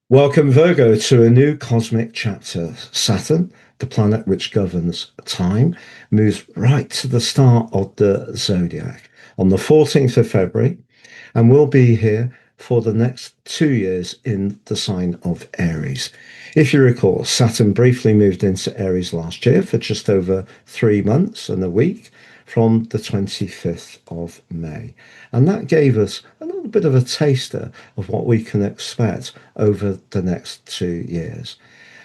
Welcome, Virgo, to a new cosmic chapter. Saturn, the planet which governs time, moves right to the start of the zodiac on the 14th of February and will be here for the next 2 years in the sign of Aries. If you recall, Saturn briefly moved into Aries last year for just over 3 months and a week from the 25th of May. And that gave us a little bit of a taster of what we can expect over the next 2 years.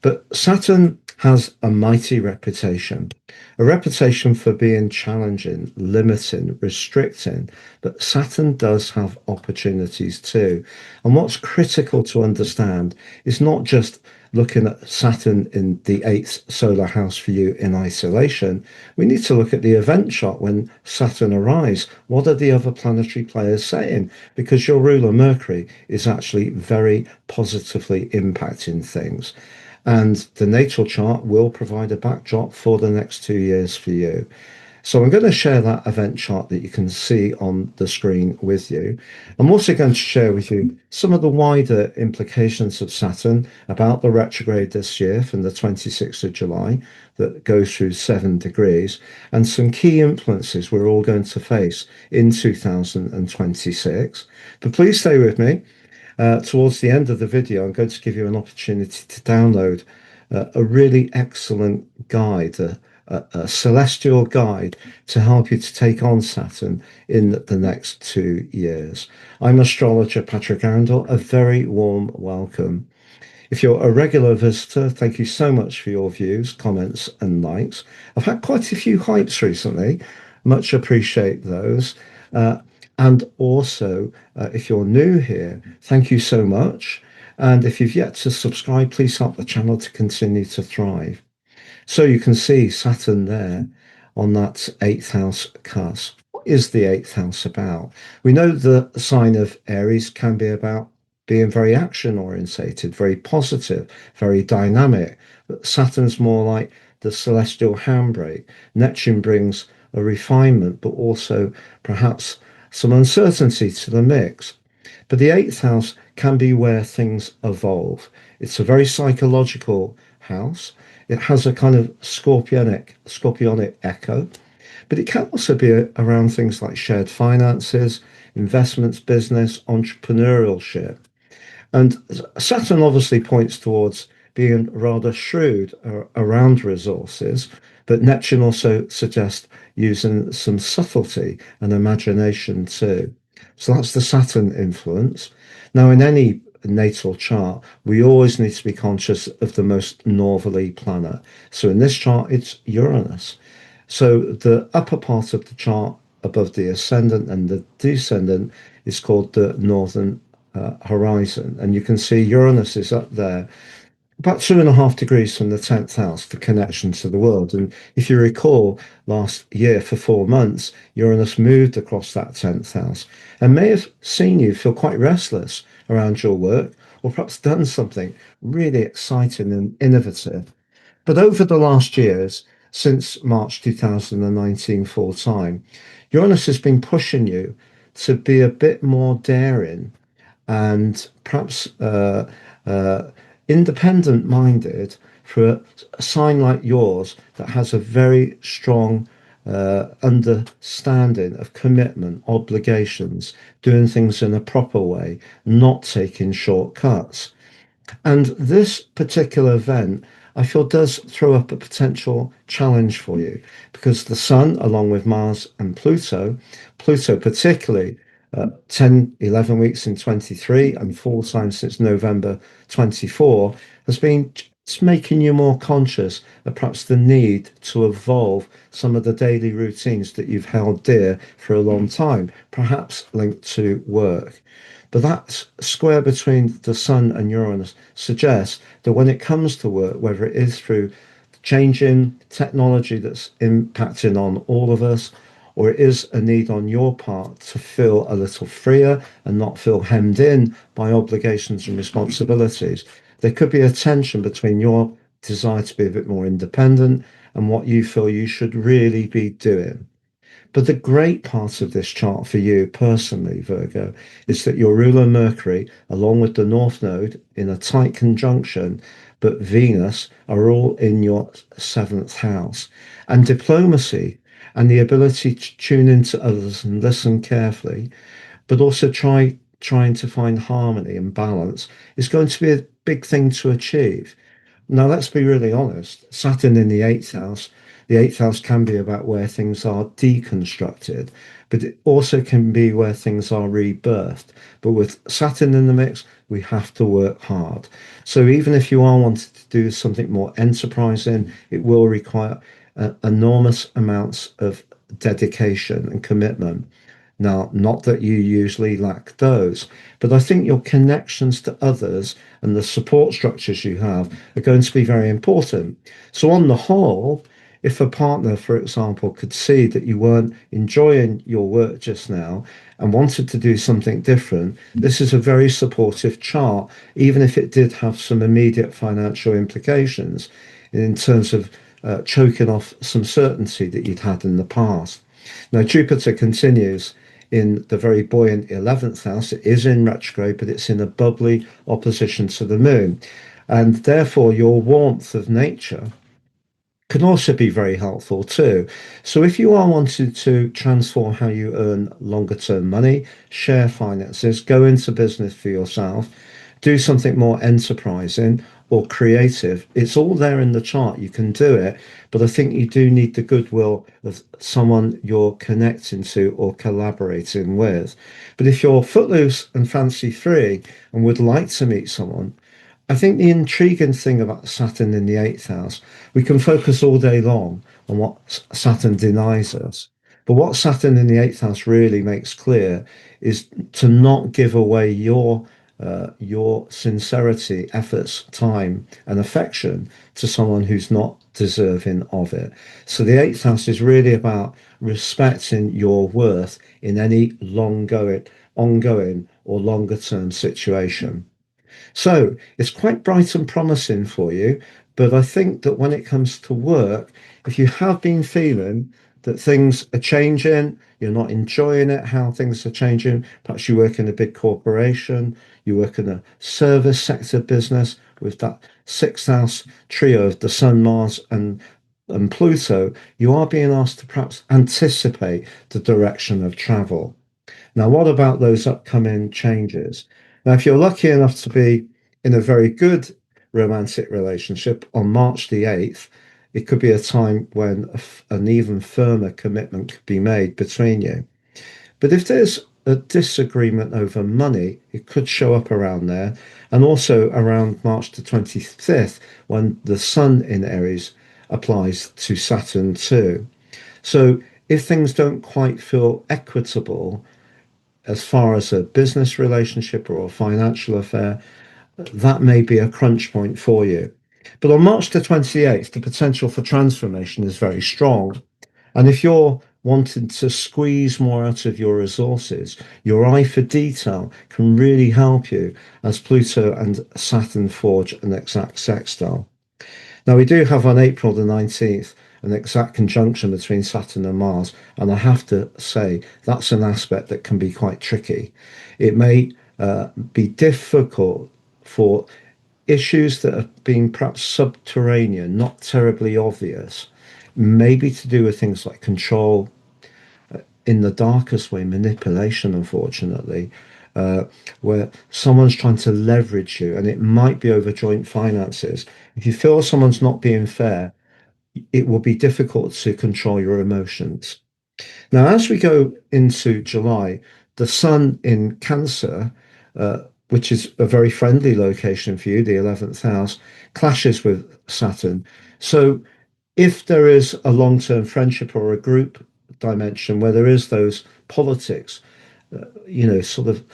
But Saturn has a mighty reputation, a reputation for being challenging, limiting, restricting. But Saturn does have opportunities too. And what's critical to understand is not just looking at Saturn in the eighth solar house for you in isolation. We need to look at the event chart when Saturn arrives. What are the other planetary players saying? Because your ruler Mercury is actually very positively impacting things. And the natal chart will provide a backdrop for the next 2 years for you. So I'm going to share that event chart that you can see on the screen with you. I'm also going to share with you some of the wider implications of Saturn about the retrograde this year from the 26th of July that goes through 7 degrees, and some key influences we're all going to face in 2026. But please stay with me. Towards the end of the video, I'm going to give you an opportunity to download a really excellent guide, a celestial guide to help you to take on Saturn in the next 2 years. I'm astrologer Patrick Arundel. A very warm welcome. If you're a regular visitor, thank you so much for your views, comments, and likes. I've had quite a few hypes recently. Much appreciate those. And also, if you're new here, thank you so much. And if you've yet to subscribe, please help the channel to continue to thrive. So you can see Saturn there on that eighth house cusp. What is the eighth house about? We know the sign of Aries can be about being very action orientated, very positive, very dynamic. But Saturn's more like the celestial handbrake. Neptune brings a refinement, but also perhaps some uncertainty to the mix. But the eighth house can be where things evolve. It's a very psychological house. It has a kind of scorpionic echo, but it can also be around things like shared finances, investments, business, entrepreneurship. And Saturn obviously points towards being rather shrewd around resources, but Neptune also suggests using some subtlety and imagination too. So that's the Saturn influence. Now, in any natal chart, we always need to be conscious of the most northerly planet. So in this chart, it's Uranus. So the upper part of the chart above the ascendant and the descendant is called the northern horizon. And you can see Uranus is up there about 2.5 degrees from the 10th house, the connection to the world. And if you recall, last year for 4 months, Uranus moved across that 10th house and may have seen you feel quite restless around your work, or perhaps done something really exciting and innovative. But over the last years, since March 2019 full time, Uranus has been pushing you to be a bit more daring and perhaps uh, independent minded for a sign like yours that has a very strong understanding of commitment, obligations, doing things in a proper way, not taking shortcuts. And this particular event, I feel, does throw up a potential challenge for you because the Sun, along with Mars and Pluto particularly, 10, 11 weeks in 23 and full time since November 24, has been just making you more conscious of perhaps the need to evolve some of the daily routines that you've held dear for a long time, perhaps linked to work. But that square between the Sun and Uranus suggests that when it comes to work, whether it is through changing technology that's impacting on all of us, or it is a need on your part to feel a little freer and not feel hemmed in by obligations and responsibilities, there could be a tension between your desire to be a bit more independent and what you feel you should really be doing. But the great part of this chart for you personally, Virgo, is that your ruler Mercury, along with the North Node in a tight conjunction, but Venus are all in your seventh house. And diplomacy and the ability to tune into others and listen carefully, but also trying to find harmony and balance is going to be a big thing to achieve. Now, let's be really honest. Saturn in the eighth house can be about where things are deconstructed, but it also can be where things are rebirthed. But with Saturn in the mix, we have to work hard. So even if you are wanting to do something more enterprising, it will require enormous amounts of dedication and commitment. Now, not that you usually lack those, but I think your connections to others and the support structures you have are going to be very important. So, on the whole, if a partner, for example, could see that you weren't enjoying your work just now and wanted to do something different, this is a very supportive chart, even if it did have some immediate financial implications in terms of choking off some certainty that you'd had in the past. Now, Jupiter continues in the very buoyant 11th house. It is in retrograde, but it's in a bubbly opposition to the moon. And therefore, your warmth of nature can also be very helpful too. So if you are wanting to transform how you earn longer term money, share finances, go into business for yourself, do something more enterprising or creative, it's all there in the chart. You can do it, but I think you do need the goodwill of someone you're connecting to or collaborating with. But if you're footloose and fancy free and would like to meet someone, I think the intriguing thing about Saturn in the eighth house, we can focus all day long on what Saturn denies us. But what Saturn in the eighth house really makes clear is to not give away your sincerity, efforts, time, and affection to someone who's not deserving of it. So the eighth house is really about respecting your worth in any ongoing, or longer term situation. So it's quite bright and promising for you. But I think that when it comes to work, if you have been feeling that things are changing, you're not enjoying it, how things are changing, perhaps you work in a big corporation, you work in a service sector business with that sixth house trio of the Sun, Mars, and Pluto, you are being asked to perhaps anticipate the direction of travel. Now, what about those upcoming changes? Now, if you're lucky enough to be in a very good romantic relationship on March the 8th, it could be a time when an even firmer commitment could be made between you. But if there's a disagreement over money, it could show up around there. And also around March the 25th, when the Sun in Aries applies to Saturn too. So if things don't quite feel equitable, as far as a business relationship or a financial affair, that may be a crunch point for you. But on March the 28th, the potential for transformation is very strong. And if you're wanting to squeeze more out of your resources, your eye for detail can really help you as Pluto and Saturn forge an exact sextile. Now, we do have on April the 19th an exact conjunction between Saturn and Mars, and I have to say that's an aspect that can be quite tricky. It may be difficult for issues that have been perhaps subterranean, not terribly obvious, maybe to do with things like control, in the darkest way, manipulation, unfortunately, uh, where someone's trying to leverage you, and it might be over joint finances. If you feel someone's not being fair, it will be difficult to control your emotions. Now, as we go into July, the Sun in Cancer, which is a very friendly location for you, the 11th house, clashes with Saturn. So if there is a long-term friendship or a group dimension where there is those politics, sort of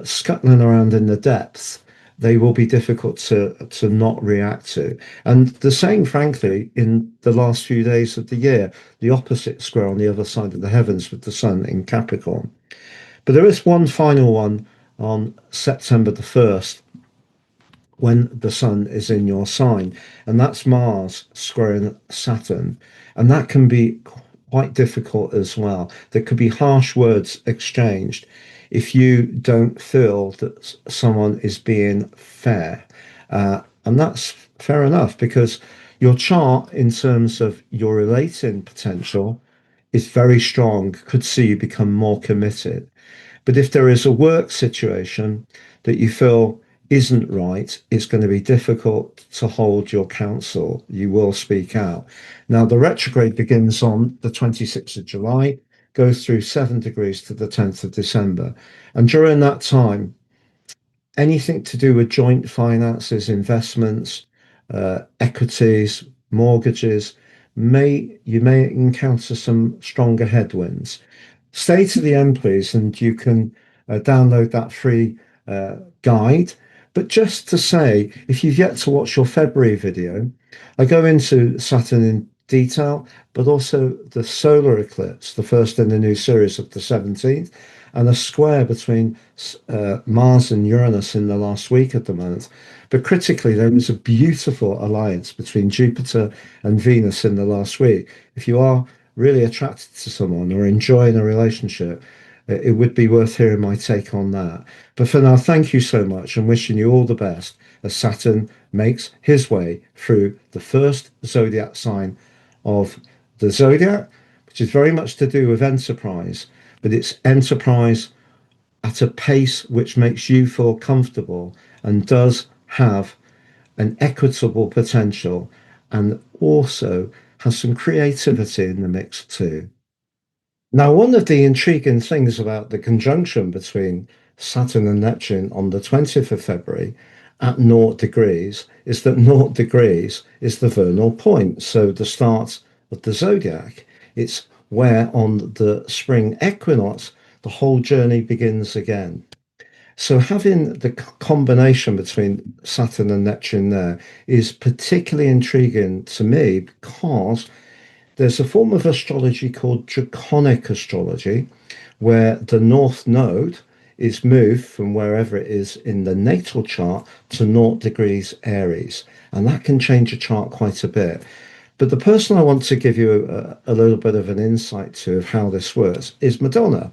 scuttling around in the depths, they will be difficult to not react to. And the same, frankly, in the last few days of the year, the opposite square on the other side of the heavens with the Sun in Capricorn. But there is one final one on September the 1st when the Sun is in your sign, and that's Mars squaring Saturn. And that can be quite difficult as well. There could be harsh words exchanged if you don't feel that someone is being fair. And that's fair enough because your chart, in terms of your relating potential, is very strong, could see you become more committed. But if there is a work situation that you feel isn't right, it's going to be difficult to hold your counsel. You will speak out. Now, the retrograde begins on the 26th of July, goes through 7 degrees to the 10th of December. And during that time, anything to do with joint finances, investments, equities, mortgages, may encounter some stronger headwinds. Stay to the end, please, and you can download that free guide. But just to say, if you've yet to watch your February video, I go into Saturn in detail, but also the solar eclipse, the first in the new series of the 17th, and a square between Mars and Uranus in the last week of the month. But critically, there was a beautiful alliance between Jupiter and Venus in the last week. If you are really attracted to someone or enjoying a relationship, it would be worth hearing my take on that. But for now, thank you so much and wishing you all the best as Saturn makes his way through the first zodiac sign of the zodiac, which is very much to do with enterprise, but it's enterprise at a pace which makes you feel comfortable and does have an equitable potential and also has some creativity in the mix too. Now, one of the intriguing things about the conjunction between Saturn and Neptune on the 20th of February at 0 degrees is that 0 degrees is the vernal point, so the start of the zodiac. It's where on the spring equinox the whole journey begins again. So having the combination between Saturn and Neptune there is particularly intriguing to me because there's a form of astrology called draconic astrology, where the North Node is moved from wherever it is in the natal chart to 0 degrees Aries. And that can change a chart quite a bit. But the person I want to give you a little bit of an insight to of how this works is Madonna.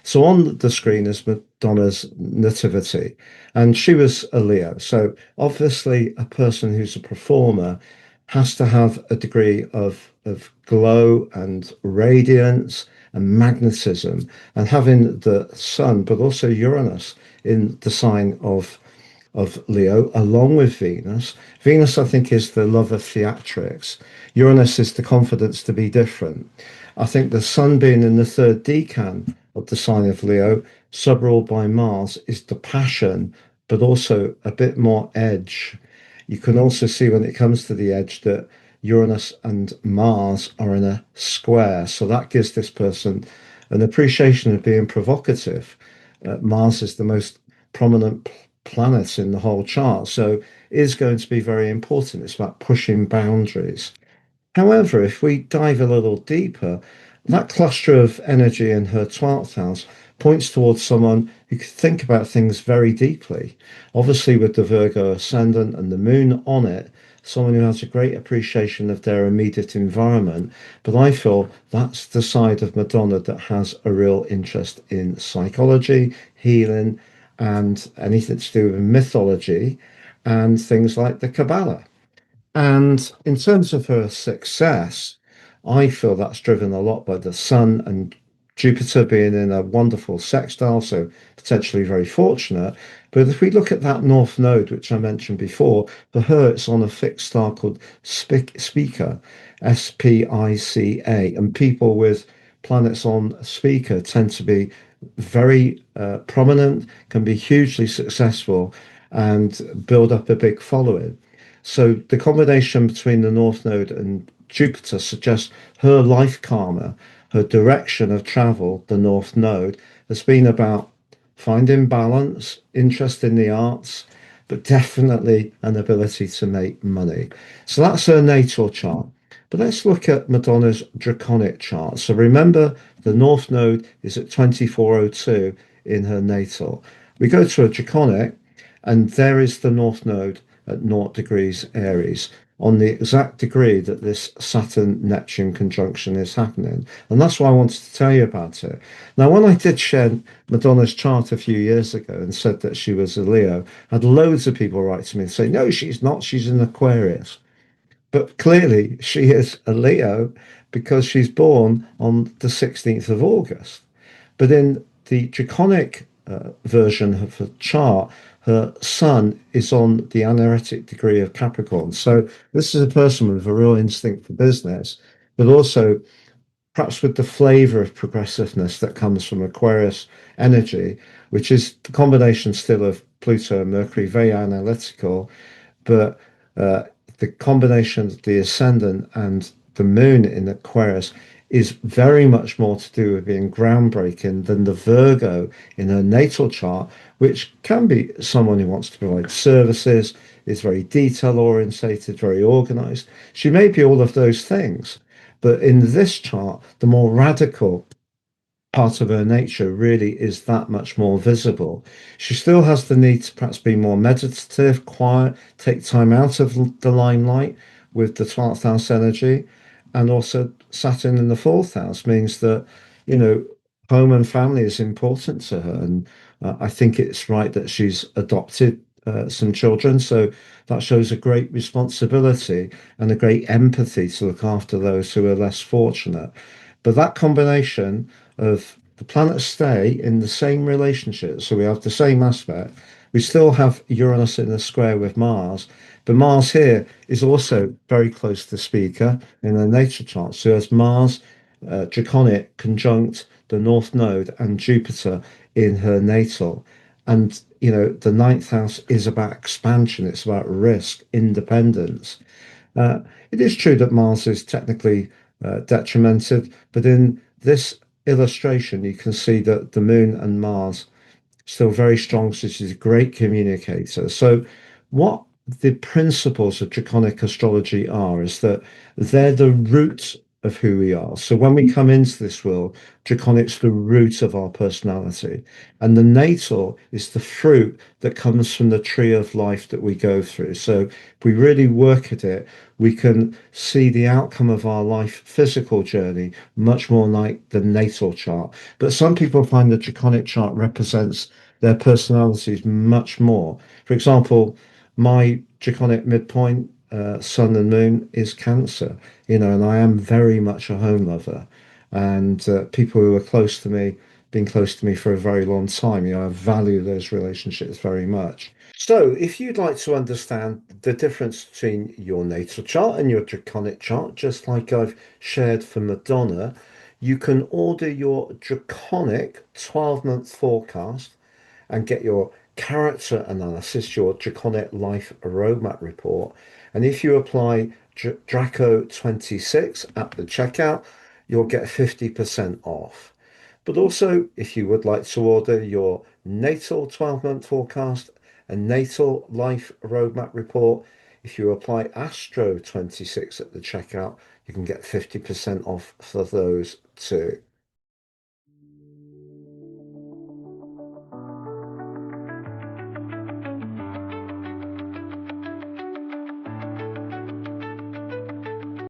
So on the screen is Madonna's nativity, and she was a Leo. So obviously, a person who's a performer has to have a degree of glow and radiance and magnetism, and having the sun, but also Uranus in the sign of Leo, along with Venus. Venus, I think, is the love of theatrics. Uranus is the confidence to be different. I think the sun being in the third decan of the sign of Leo, subruled by Mars, is the passion, but also a bit more edge. You can also see when it comes to the edge that Uranus and Mars are in a square. So that gives this person an appreciation of being provocative. Mars is the most prominent planet in the whole chart. So it is going to be very important. It's about pushing boundaries. However, if we dive a little deeper, that cluster of energy in her 12th house points towards someone who could think about things very deeply. Obviously, with the Virgo ascendant and the moon on it, someone who has a great appreciation of their immediate environment. But I feel that's the side of Madonna that has a real interest in psychology, healing, and anything to do with mythology and things like the Kabbalah. And in terms of her success, I feel that's driven a lot by the Sun and Jupiter being in a wonderful sextile, so potentially very fortunate. But if we look at that North Node, which I mentioned before, for her it's on a fixed star called Spica, Spica, and people with planets on Spica tend to be very prominent, can be hugely successful, and build up a big following. So the combination between the North Node and Jupiter suggests her life karma, her direction of travel, the North Node, has been about finding balance, interest in the arts, but definitely an ability to make money. So that's her natal chart. But let's look at Madonna's draconic chart. So remember, the North Node is at 2402 in her natal. We go to a draconic, and there is the North Node at 0 degrees Aries. on the exact degree that this Saturn Neptune conjunction is happening. And that's why I wanted to tell you about it. Now, when I did share Madonna's chart a few years ago and said that she was a Leo, I had loads of people write to me and say, no, she's not, she's an Aquarius. But clearly, she is a Leo because she's born on the 16th of August. But in the draconic version of her chart, her sun is on the anaretic degree of Capricorn. So this is a person with a real instinct for business, but also perhaps with the flavor of progressiveness that comes from Aquarius energy, which is the combination still of Pluto and Mercury, very analytical, but uh, the combination of the ascendant and the moon in Aquarius is very much more to do with being groundbreaking than the Virgo in her natal chart, which can be someone who wants to provide services, is very detail orientated, very organized. She may be all of those things, but in this chart, the more radical part of her nature really is that much more visible. She still has the need to perhaps be more meditative, quiet, take time out of the limelight with the 12th house energy. And also, Saturn in the fourth house means that, you know, home and family is important to her. And I think it's right that she's adopted some children. So that shows a great responsibility and a great empathy to look after those who are less fortunate. But that combination of the planets stay in the same relationship, so we have the same aspect. We still have Uranus in a square with Mars, but Mars here is also very close to Spica in a nature chart. So as Mars, draconic, conjunct the North Node and Jupiter in her natal. And, you know, the ninth house is about expansion, it's about risk, independence. Uh, it is true that Mars is technically detrimented, but in this illustration, you can see that the Moon and Mars still very strong. So she's a great communicator. So, what the principles of draconic astrology are is that they're the root of who we are. So, when we come into this world, draconic's the root of our personality, and the natal is the fruit that comes from the tree of life that we go through. So, if we really work at it, we can see the outcome of our life physical journey much more like the natal chart. But some people find the draconic chart represents their personalities much more. For example, my draconic midpoint, sun and moon, is Cancer, you know, and I am very much a home lover. And people who are close to me, been close to me for a very long time, you know, I value those relationships very much. So, if you'd like to understand the difference between your natal chart and your draconic chart, just like I've shared for Madonna, you can order your draconic 12-month forecast and get your character analysis, your draconic life roadmap report. And if you apply Draco 26 at the checkout, you'll get 50% off. But also, if you would like to order your natal 12-month forecast and natal life roadmap report, if you apply Astro 26 at the checkout, you can get 50% off for those too.